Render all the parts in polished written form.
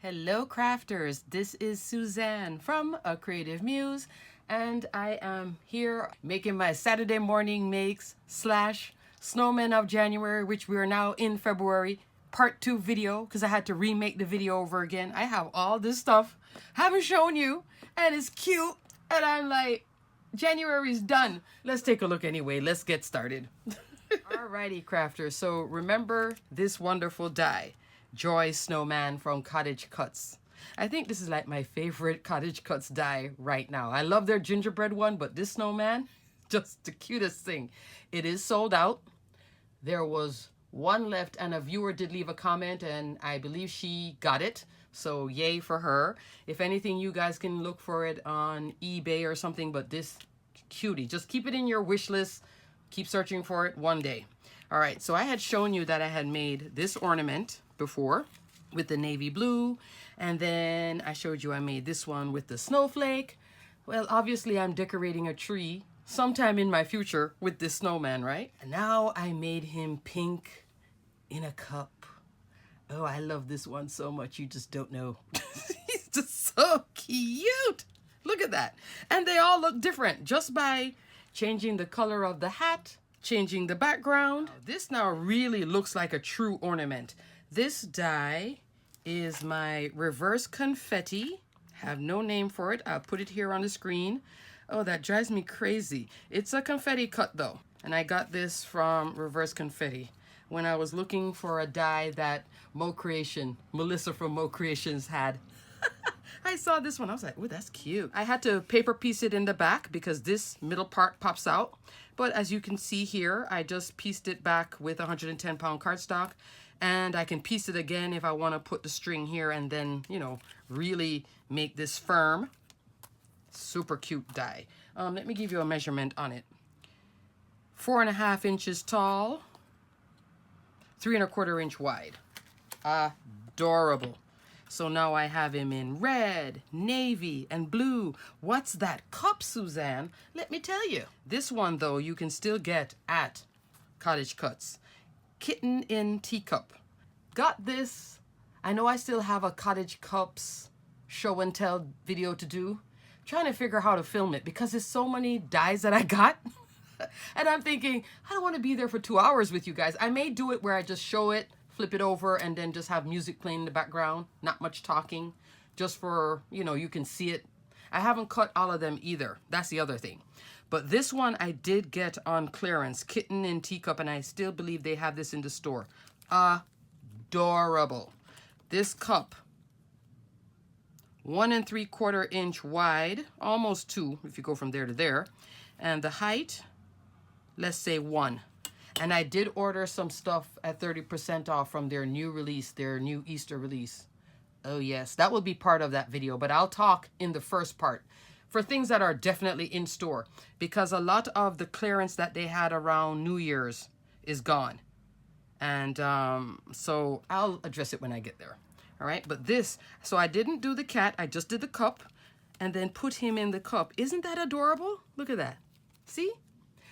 Hello crafters, this is Suzanne from A Creative Muse, and I am here making my Saturday morning makes / Snowmen of January, which we are now in February, part 2 video, because I had to remake the video over again. I have all this stuff, haven't shown you, and it's cute, and I'm like, January's done. Let's take a look anyway, let's get started. Alrighty crafters, so remember this wonderful die. Joy Snowman from Cottage Cutz. I think this is like my favorite Cottage Cutz die right now. I love their gingerbread one, but this snowman, just the cutest thing. It is sold out. There was one left and a viewer did leave a comment and I believe she got it. So yay for her. If anything, you guys can look for it on eBay or something, but this cutie, just keep it in your wish list. Keep searching for it one day. All right, so I had shown you that I had made this ornament before with the navy blue, and then I showed you I made this one with the snowflake. Well, obviously I'm decorating a tree sometime in my future with this snowman, right? And now I made him pink in a cup. Oh, I love this one so much, you just don't know. He's just so cute. Look at that. And they all look different just by changing the color of the hat, changing the background. This now really looks like a true ornament. This die is my reverse confetti. Have no name for it. I'll put it here on the screen. Oh, that drives me crazy. It's a confetti cut though. And I got this from Reverse Confetti when I was looking for a die that Melissa from Mo Creations had. I saw this one. I was like, oh, that's cute. I had to paper piece it in the back because this middle part pops out. But as you can see here, I just pieced it back with 110-pound cardstock. And I can piece it again if I want to put the string here and then, you know, really make this firm. Super cute die. Let me give you a measurement on it. 4.5 inches tall, 3 1/4 inch wide. Adorable. So now I have him in red, navy, and blue. What's that cup, Suzanne? Let me tell you. This one, though, you can still get at Cottage Cutz. Kitten in teacup. Got this. I know I still have a Cottage Cutz show and tell video to do. Trying to figure out how to film it because there's so many dies that I got. And I'm thinking, I don't want to be there for 2 hours with you guys. I may do it where I just show it, flip it over, and then just have music playing in the background. Not much talking. Just for, you know, you can see it. I haven't cut all of them either. That's the other thing. But this one I did get on clearance. Kitten in teacup, and I still believe they have this in the store. Adorable. This cup, 1 3/4 inch wide, almost 2 if you go from there to there. And the height, let's say 1. And I did order some stuff at 30% off from their new release, their new Easter release. Oh yes, that will be part of that video, but I'll talk in the first part for things that are definitely in store because a lot of the clearance that they had around New Year's is gone. And so I'll address it when I get there. All right, but this, so I didn't do the cat, I just did the cup and then put him in the cup. Isn't that adorable? Look at that. See?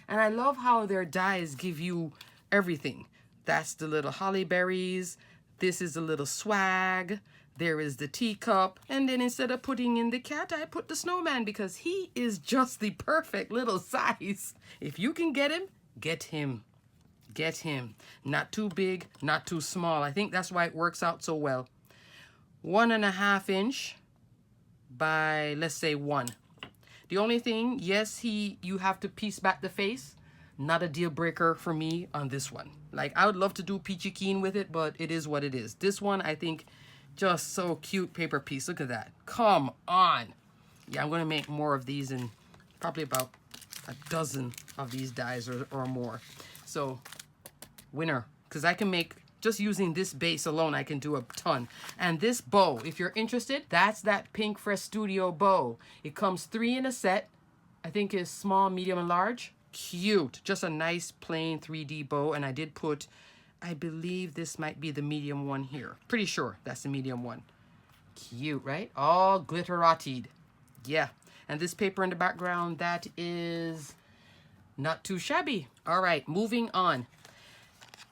And I love how their dies give you everything. That's the little holly berries. This is a little swag. There is the teacup. And then instead of putting in the cat, I put the snowman because he is just the perfect little size. If you can get him, get him. Get him. Not too big, not too small. I think that's why it works out so well. 1 1/2 inch by, let's say, 1. The only thing, yes, you have to piece back the face. Not a deal breaker for me on this one. Like, I would love to do peachy keen with it, but it is what it is. This one, I think, just so cute paper piece. Look at that. Come on. Yeah, I'm going to make more of these in probably about a dozen of these dies or more. So, winner. Because I can make, just using this base alone, I can do a ton. And this bow, if you're interested, that's that PinkFresh Studio bow. It comes 3 in a set. I think it's small, medium, and large. Cute. Just a nice plain 3D bow. And I did put, I believe this might be the medium one here. Pretty sure that's the medium one. Cute, right? All glitteratied. Yeah. And this paper in the background, that is not too shabby. All right, moving on.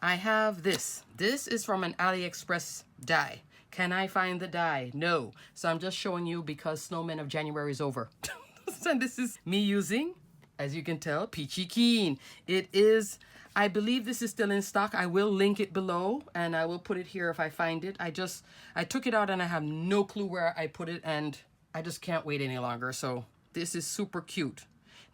I have this. This is from an AliExpress die. Can I find the die? No. So I'm just showing you because Snowmen of January is over. And this is me using, as you can tell, Peachy Keen. It is, I believe this is still in stock. I will link it below and I will put it here if I find it. I took it out and I have no clue where I put it and I just can't wait any longer. So this is super cute.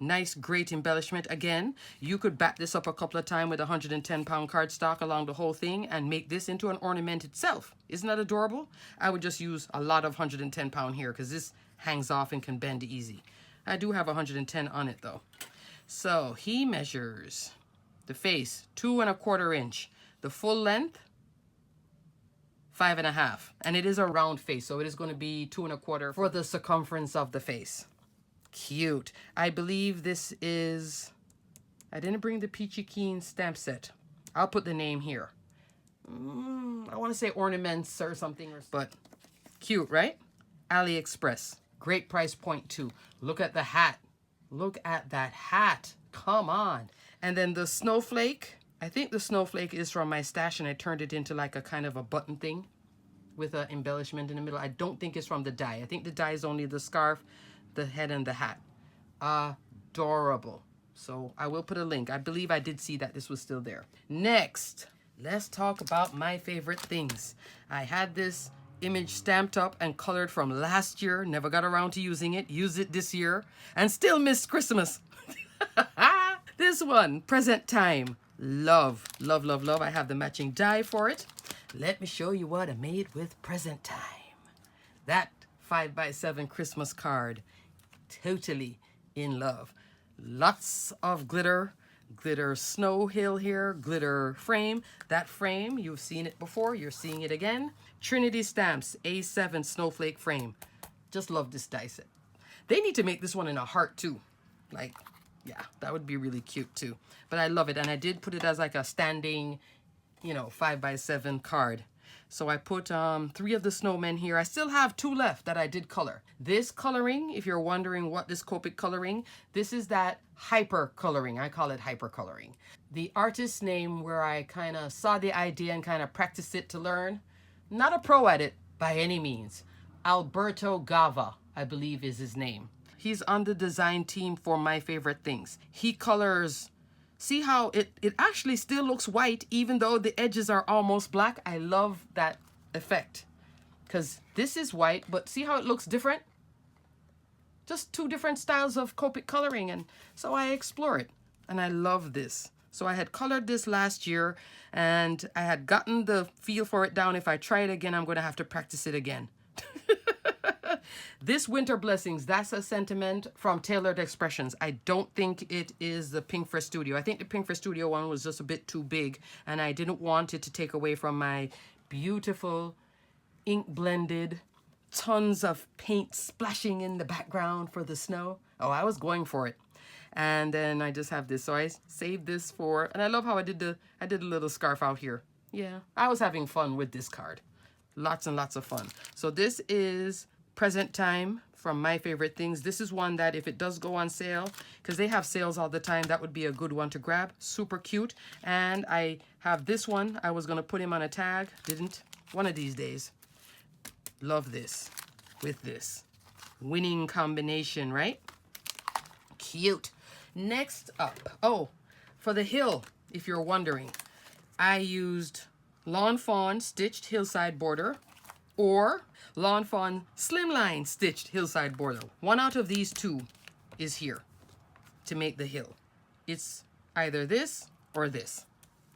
Nice, great embellishment. Again, you could back this up a couple of times with 110-pound cardstock along the whole thing and make this into an ornament itself. Isn't that adorable? I would just use a lot of 110-pound here because this hangs off and can bend easy. I do have 110 on it though. So he measures the face 2¼ inch, the full length 5½, and it is a round face, so it is going to be 2¼ for the circumference of the face. Cute. I believe this is, I didn't bring the Peachy Keen stamp set. I'll put the name here. I want to say Ornaments or something, but cute, right? AliExpress. Great price point too. Look at the hat. Look at that hat. Come on. And then the snowflake. I think the snowflake is from my stash and I turned it into like a kind of a button thing with an embellishment in the middle. I don't think it's from the die. I think the die is only the scarf, the head, and the hat. Adorable. So I will put a link. I believe I did see that this was still there. Next, let's talk about my favorite things. I had this image stamped up and colored from last year. Never got around to using it. Used it this year and still missed Christmas. This one, Present Time. Love, love, love, love. I have the matching die for it. Let me show you what I made with Present Time. That 5x7 Christmas card. Totally in love. Lots of glitter snow hill here, glitter frame. That frame, you've seen it before, you're seeing it again. Trinity Stamps A7 snowflake frame. Just love this die set. They need to make this one in a heart too. Like, yeah, that would be really cute too. But I love it, and I did put it as like a standing, 5x7 card. So I put 3 of the snowmen here. I still have 2 left that I did color. This coloring, if you're wondering what this Copic coloring, this is that hyper coloring. I call it hyper coloring. The artist's name where I kind of saw the idea and kind of practiced it to learn. Not a pro at it by any means. Alberto Gava, I believe is his name. He's on the design team for My Favorite Things. He colors. See how it actually still looks white even though the edges are almost black? I love that effect because this is white, but see how it looks different? Just 2 different styles of Copic coloring, and so I explore it and I love this. So I had colored this last year and I had gotten the feel for it down. If I try it again, I'm going to have to practice it again. This Winter Blessings, that's a sentiment from Tailored Expressions. I don't think it is the PinkFresh Studio. I think the PinkFresh Studio one was just a bit too big and I didn't want it to take away from my beautiful ink blended, tons of paint splashing in the background for the snow. Oh, I was going for it. And then I just have this. So I saved this for, and I love how I did a little scarf out here. Yeah, I was having fun with this card. Lots and lots of fun. So this is Present Time from My Favorite Things. This is one that if it does go on sale, because they have sales all the time, that would be a good one to grab. Super cute. And I have this one. I was going to put him on a tag. Didn't. One of these days. Love this with this. Winning combination, right? Cute. Next up. Oh, for the hill, if you're wondering, I used Lawn Fawn stitched hillside border or Lawn Fawn slimline stitched hillside border. One out of these 2 is here to make the hill. It's either this or this.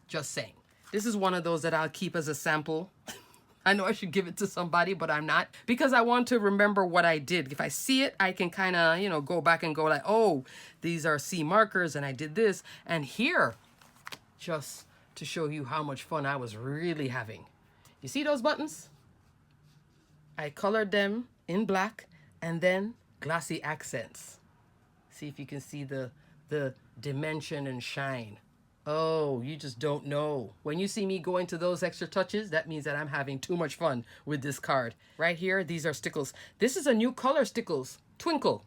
Just saying. This is one of those that I'll keep as a sample. I know I should give it to somebody, but I'm not, because I want to remember what I did. If I see it, I can kind of, go back and go like, oh, these are C markers and I did this. And here, just to show you how much fun I was really having. You see those buttons? I colored them in black and then glossy accents. See if you can see the dimension and shine. Oh, you just don't know. When you see me go into those extra touches, that means that I'm having too much fun with this card. Right here, these are stickles. This is a new color stickles, Twinkle.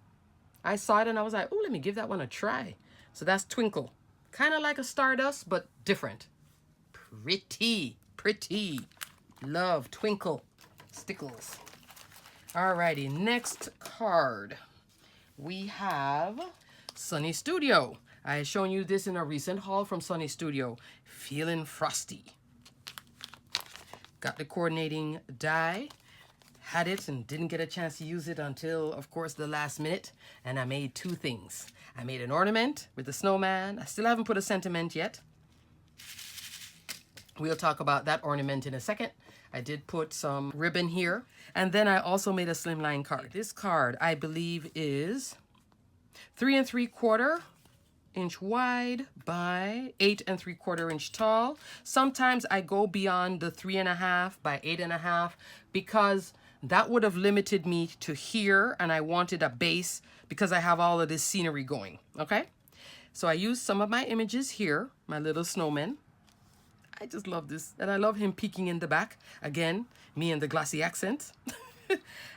I saw it and I was like, oh, let me give that one a try. So that's Twinkle. Kind of like a Stardust, but different. Pretty, pretty. Love Twinkle. stickles. Alrighty, next card. We have Sunny Studio. I had shown you this in a recent haul from Sunny Studio. Feeling Frosty. Got the coordinating die. Had it and didn't get a chance to use it until, of course, the last minute. And I made two things. I made an ornament with the snowman. I still haven't put a sentiment yet. We'll talk about that ornament in a second. I did put some ribbon here. And then I also made a slimline card. This card, I believe, is 3 3/4 inch wide by 8 3/4 inch tall. Sometimes I go beyond the 3.5 by 8.5 because that would have limited me to here, and I wanted a base because I have all of this scenery going, okay? So I used some of my images here, my little snowman. I just love this, and I love him peeking in the back. Again, me and the glossy accent.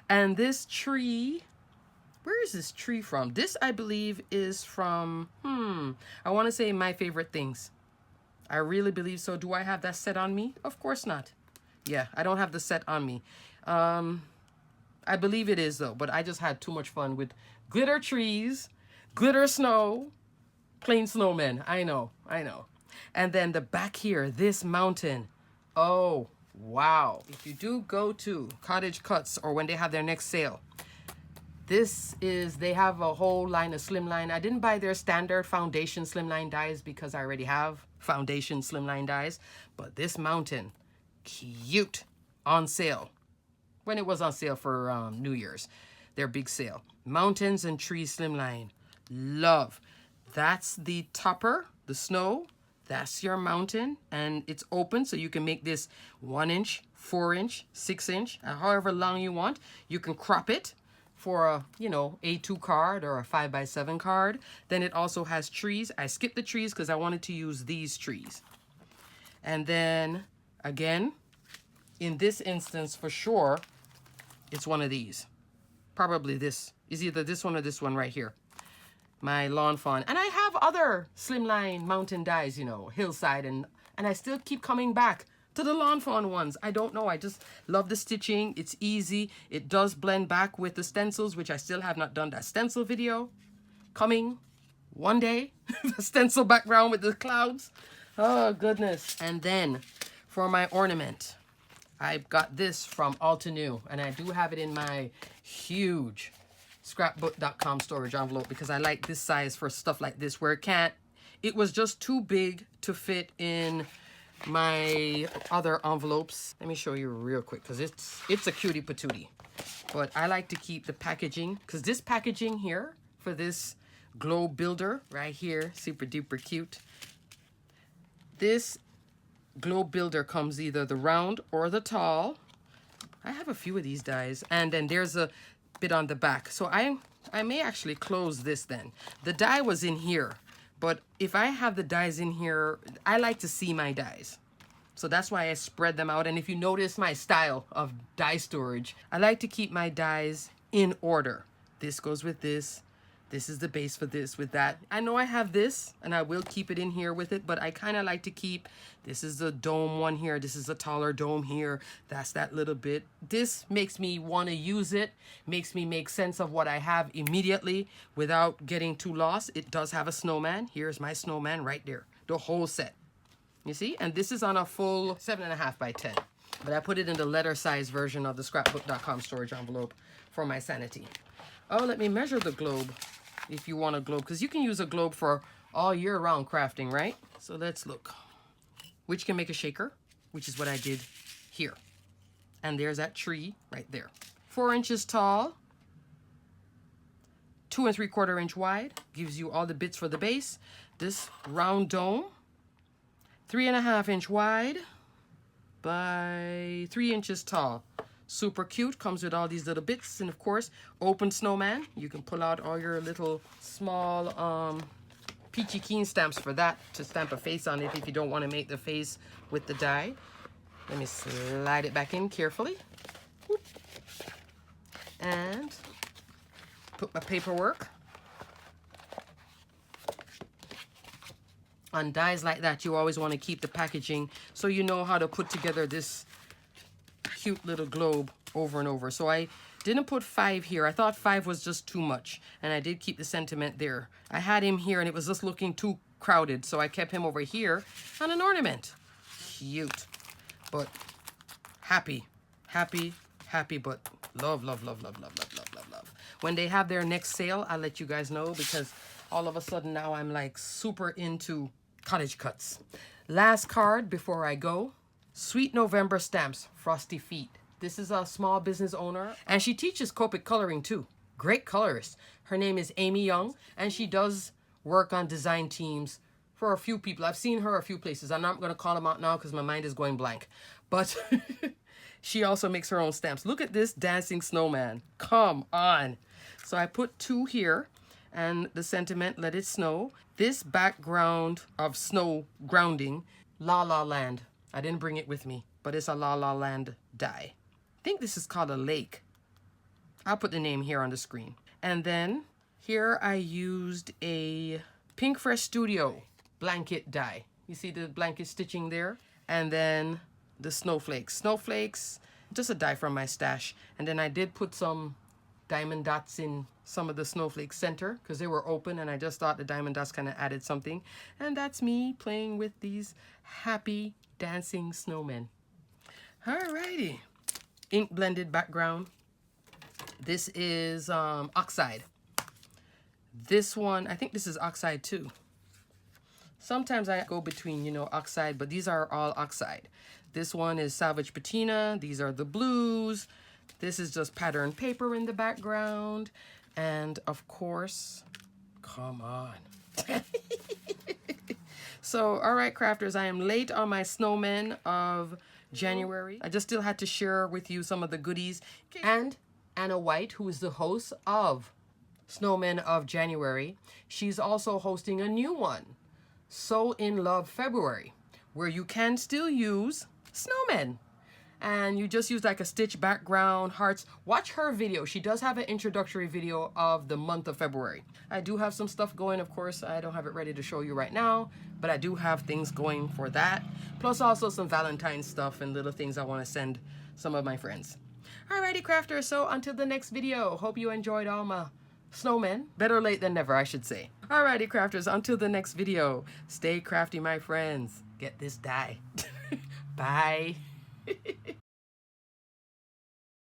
And this tree, where is this tree from? This, I believe, is from, I want to say My Favorite Things. I really believe so. Do I have that set on me? Of course not. Yeah, I don't have the set on me. I believe it is, though, but I just had too much fun with glitter trees, glitter snow, plain snowmen. I know. And then the back here, this mountain. Oh, wow. If you do go to Cottage Cutz or when they have their next sale, they have a whole line of slimline. I didn't buy their standard foundation slimline dies because I already have foundation slimline dies. But this mountain, cute, on sale. When it was on sale for New Year's, their big sale. Mountains and trees slimline. Love. That's the topper, the snow. That's your mountain, and it's open, so you can make this 1 inch, 4 inch, 6 inch, however long you want. You can crop it for a, A2 card or a 5x7 card. Then it also has trees. I skipped the trees because I wanted to use these trees. And then, again, in this instance, for sure, it's one of these. Probably this. Is either this one or this one right here. My lawn fawn. And I have other slimline mountain dies, hillside, and I still keep coming back to the lawn fawn ones. I don't know. I just love the stitching. It's easy. It does blend back with the stencils, which I still have not done that stencil video. Coming one day. The stencil background with the clouds. Oh, goodness. And then for my ornament, I've got this from Alta New, and I do have it in my huge scrapbook.com storage envelope because I like this size for stuff like this where it was just too big to fit in my other envelopes. Let me show you real quick because it's a cutie patootie. But I like to keep the packaging because this packaging here for this globe builder right here, super duper cute. This globe builder comes either the round or the tall. I have a few of these dies, and then there's a bit on the back. So I may actually close this then. The die was in here, but if I have the dies in here, I like to see my dies. So that's why I spread them out. And if you notice my style of die storage, I like to keep my dies in order. This goes with this. This is the base for this with that. I know I have this and I will keep it in here with it, but I kind of like to keep, this is the dome one here. This is a taller dome here. That's that little bit. This makes me want to use it, makes me make sense of what I have immediately without getting too lost. It does have a snowman. Here's my snowman right there, the whole set. You see? And this is on a full 7.5 by 10. But I put it in the letter size version of the scrapbook.com storage envelope for my sanity. Oh, let me measure the globe. If you want a globe, because you can use a globe for all year round crafting, right? So let's look. Which can make a shaker, which is what I did here. And there's that tree right there. 4 inches tall, 2 3/4 inch wide, gives you all the bits for the base. This round dome, 3.5 inch wide by 3 inches tall. Super cute, comes with all these little bits, and of course, open snowman. You can pull out all your little small peachy keen stamps for that to stamp a face on it if you don't want to make the face with the die. Let me slide it back in carefully. Whoop. And put my paperwork. On dies like that, you always want to keep the packaging so you know how to put together this cute little globe over and over. So I didn't put 5 here. I thought 5 was just too much, and I did keep the sentiment there. I had him here and it was just looking too crowded, so I kept him over here on an ornament. Cute, but happy, happy, happy, but love, love, love, love, love, love, love, love, love. When they have their next sale, I'll let you guys know, because all of a sudden now I'm like super into Cottage Cutz. Last card before I go. Sweet November Stamps, Frosty Feet. This is a small business owner, and she teaches Copic coloring too. Great colorist. Her name is Amy Young, and she does work on design teams for a few people. I've seen her a few places. I'm not going to call them out now because my mind is going blank. But she also makes her own stamps. Look at this dancing snowman. Come on. So I put 2 here, and the sentiment, let it snow. This background of snow grounding, La La Land. I didn't bring it with me, but it's a La La Land die. I think this is called a lake. I'll put the name here on the screen. And then here I used a PinkFresh Studio blanket die. You see the blanket stitching there? And then the snowflakes. Snowflakes, just a die from my stash. And then I did put some diamond dots in some of the snowflake center because they were open, and I just thought the diamond dots kind of added something. And that's me playing with these happy dancing snowmen. Alrighty. Ink blended background. This is oxide. This one, I think this is oxide too. Sometimes I go between, you know, oxide, but these are all oxide. This one is Salvage Patina. These are the blues. This is just pattern paper in the background. And of course, come on. So, all right, crafters, I am late on my Snowmen of January. I just still had to share with you some of the goodies. And Anna Wight, who is the host of Snowmen of January, she's also hosting a new one, So in Love February, where you can still use snowmen. And you just use like a stitch background, hearts. Watch her video. She does have an introductory video of the month of February. I do have some stuff going, of course. I don't have it ready to show you right now, but I do have things going for that. Plus also some Valentine's stuff and little things I want to send some of my friends. Alrighty, crafters. So until the next video, hope you enjoyed all my snowmen. Better late than never, I should say. Alrighty, crafters. Until the next video, stay crafty, my friends. Get this die. Bye.